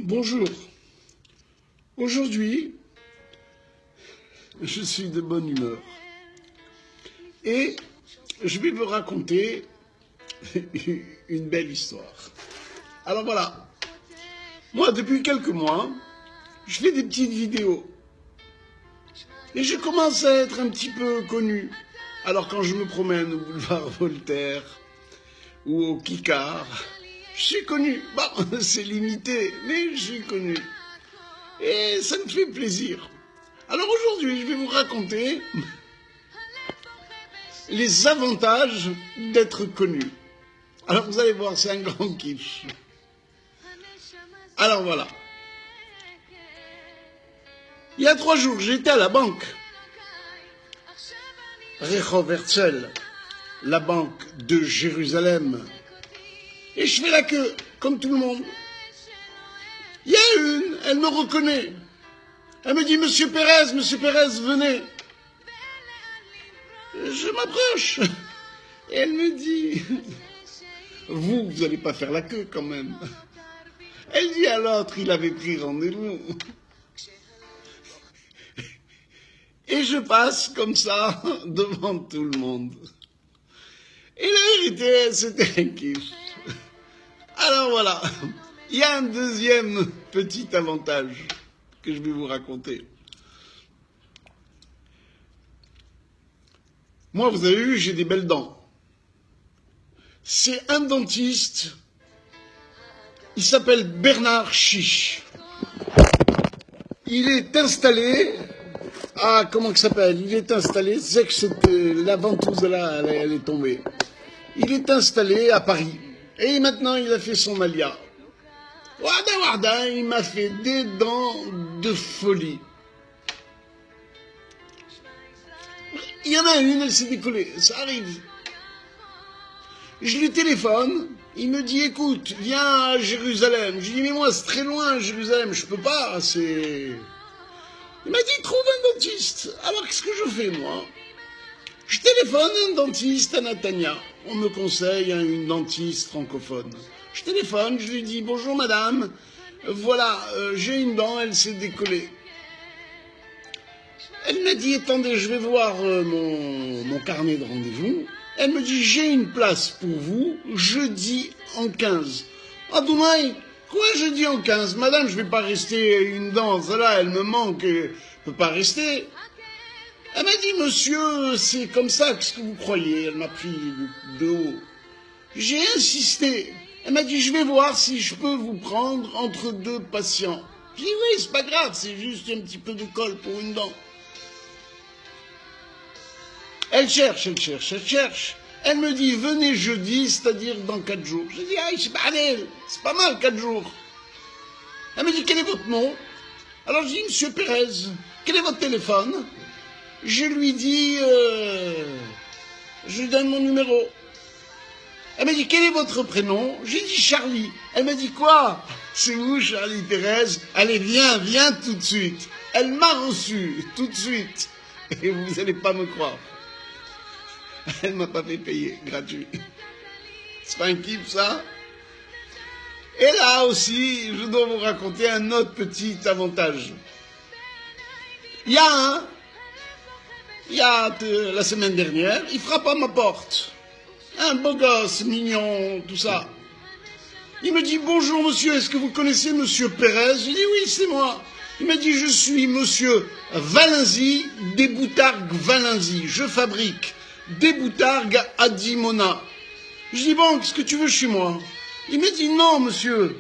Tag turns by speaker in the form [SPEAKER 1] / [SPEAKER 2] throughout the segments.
[SPEAKER 1] Bonjour. Aujourd'hui, je suis de bonne humeur et je vais vous raconter une belle histoire. Alors voilà, moi depuis quelques mois, je fais des petites vidéos et je commence à être un petit peu connu. Alors quand je me promène au boulevard Voltaire ou au Kikar, je suis connu. Bon, c'est limité, mais je suis connu. Et ça me fait plaisir. Alors aujourd'hui, je vais vous raconter les avantages d'être connu. Alors vous allez voir, c'est un grand kiff. Alors voilà. Il y a 3 jours, j'étais à la banque. Rehov Herzl, la banque de Jérusalem. Et je fais la queue, comme tout le monde. Il y a une, elle me reconnaît. Elle me dit, Monsieur Pérez, venez. Je m'approche. Et elle me dit, vous n'allez pas faire la queue quand même. Elle dit à l'autre, il avait pris rendez-vous. Et je passe comme ça devant tout le monde. Et la vérité, c'était un kiff. Alors voilà, il y a un deuxième petit avantage que je vais vous raconter. Moi, vous avez vu, j'ai des belles dents. C'est un dentiste, il s'appelle Bernard Chiche. Il est installé, comment il s'appelle? Il est installé, c'est que la ventouse là, elle est tombée. Il est installé à Paris. Et maintenant, il a fait son alia. Wada, il m'a fait des dents de folie. Il y en a une, elle s'est décollée, ça arrive. Je lui téléphone, il me dit, écoute, viens à Jérusalem. Je lui dis, mais moi, c'est très loin, Jérusalem, je peux pas, c'est... Il m'a dit, trouve un dentiste. Alors, qu'est-ce que je fais, moi? Je téléphone un dentiste à Natania. On me conseille une dentiste francophone. Je téléphone, je lui dis, bonjour madame, voilà, j'ai une dent, elle s'est décollée. Elle m'a dit, attendez, je vais voir mon carnet de rendez-vous. Elle me dit, j'ai une place pour vous, jeudi en 15. Ah, Doumaï, quoi jeudi en 15? Madame, je vais pas rester une dent, celle-là, elle me manque, je peux pas rester. Elle m'a dit, monsieur, c'est comme ça, qu'est-ce que vous croyez? Elle m'a pris de haut. J'ai insisté. Elle m'a dit, je vais voir si je peux vous prendre entre 2 patients. J'ai dit, oui, c'est pas grave, c'est juste un petit peu de colle pour une dent. Elle cherche. Elle me dit, venez jeudi, c'est-à-dire dans 4 jours. J'ai dit, ah, c'est pas mal, 4 jours. Elle me dit, quel est votre nom? Alors je dis, monsieur Pérez, quel est votre téléphone? Je lui dis, je lui donne mon numéro. Elle m'a dit, quel est votre prénom? J'ai dit Charlie. Elle m'a dit, quoi? C'est vous, Charlie Thérèse? Allez, viens tout de suite. Elle m'a reçu tout de suite. Et vous n'allez pas me croire. Elle m'a pas fait payer, gratuit. C'est pas un kiff, ça? Et là aussi, je dois vous raconter un autre petit avantage. Il y a la semaine dernière, il frappe à ma porte. Un beau gosse, mignon, tout ça. Il me dit, bonjour monsieur, est-ce que vous connaissez monsieur Pérez? J'ai dit, oui, c'est moi. Il m'a dit, je suis monsieur Valenzi, des boutargues Valenzi. Je fabrique des boutargues à Dimona. Je dis, bon, qu'est-ce que tu veux chez moi? Il m'a dit, non monsieur.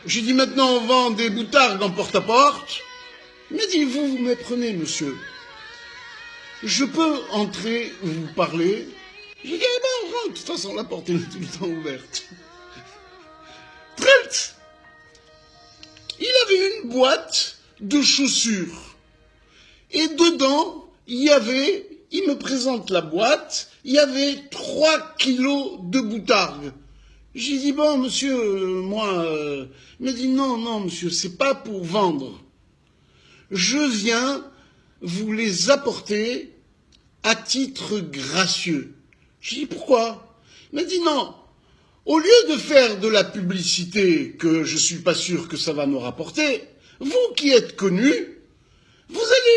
[SPEAKER 1] J'ai dit, maintenant on vend des boutargues en porte-à-porte. Il m'a dit, vous méprenez monsieur. Je peux entrer, vous parler? J'ai dit, eh ben, on rentre, de toute façon, la porte est tout le temps ouverte. Trelt! Il avait une boîte de chaussures. Et dedans, il me présente la boîte, il y avait 3 kilos de boutargues. J'ai dit, bon, monsieur, il m'a dit, non, monsieur, c'est pas pour vendre. Je viens vous les apporter à titre gracieux. J'ai dit, pourquoi? Il m'a dit, non, Au lieu de faire de la publicité que je suis pas sûr que ça va me rapporter, vous qui êtes connus,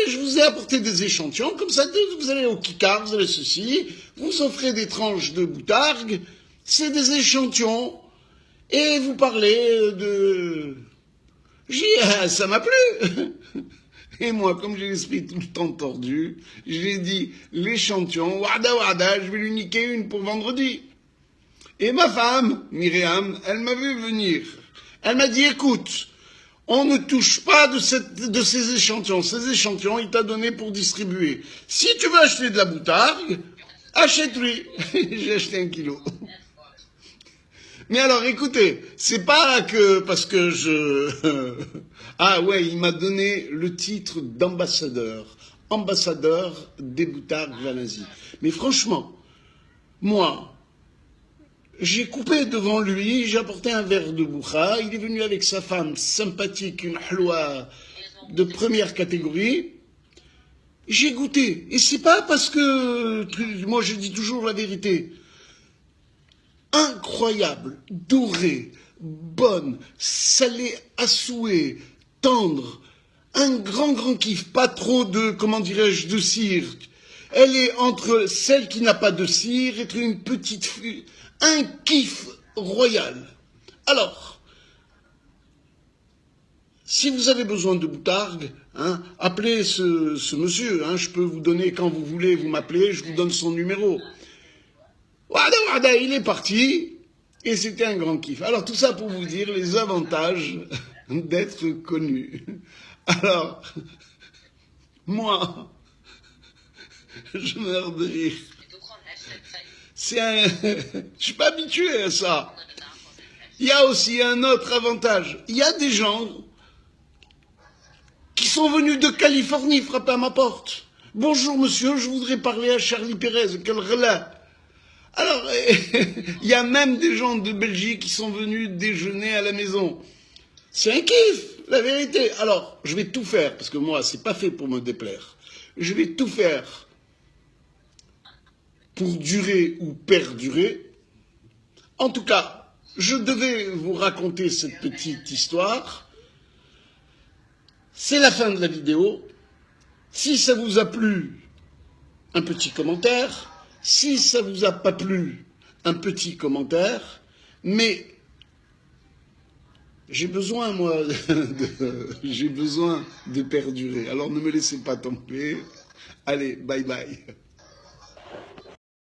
[SPEAKER 1] je vous ai apporté des échantillons, comme ça, vous allez au Kikar, vous allez ceci, vous offrez des tranches de boutargue, c'est des échantillons, et vous parlez de... J'ai dit, ah, ça m'a plu. Et moi, comme j'ai l'esprit tout le temps tordu, j'ai dit, l'échantillon, wada wada, je vais lui niquer une pour vendredi. Et ma femme, Myriam, elle m'a vu venir. Elle m'a dit, écoute, on ne touche pas de ces échantillons. Ces échantillons, il t'a donné pour distribuer. Si tu veux acheter de la boutargue, achète-lui. J'ai acheté 1 kilo. Mais alors, écoutez, c'est pas que parce que Ah ouais, il m'a donné le titre d'ambassadeur. Ambassadeur des boutargues Vanazi. Mais franchement, moi, j'ai coupé devant lui, j'ai apporté un verre de boucha, il est venu avec sa femme sympathique, une halwa de première catégorie. J'ai goûté. Et c'est pas parce que, moi je dis toujours la vérité, incroyable, dorée, bonne, salée à souhait, tendre, un grand kiff, pas trop de, comment dirais-je, de cire. Elle est entre celle qui n'a pas de cire et une petite, un kiff royal. Alors, si vous avez besoin de boutargue, hein, appelez ce monsieur, hein, je peux vous donner quand vous voulez, vous m'appelez, je vous donne son numéro. Wada wada, il est parti, et c'était un grand kiff. Alors tout ça pour vous dire les avantages d'être connu. Alors, moi, je meurs de rire. Je suis pas habitué à ça. Il y a aussi un autre avantage. Il y a des gens qui sont venus de Californie frapper à ma porte. Bonjour monsieur, je voudrais parler à Charlie Pérez. Quel relais. Alors, il y a même des gens de Belgique qui sont venus déjeuner à la maison. C'est un kiff, la vérité. Alors, je vais tout faire, parce que moi, c'est pas fait pour me déplaire. Je vais tout faire pour durer ou perdurer. En tout cas, je devais vous raconter cette petite histoire. C'est la fin de la vidéo. Si ça vous a plu, un petit commentaire. Si ça vous a pas plu, un petit commentaire. Mais j'ai besoin, moi, j'ai besoin de perdurer. Alors ne me laissez pas tomber. Allez, bye bye.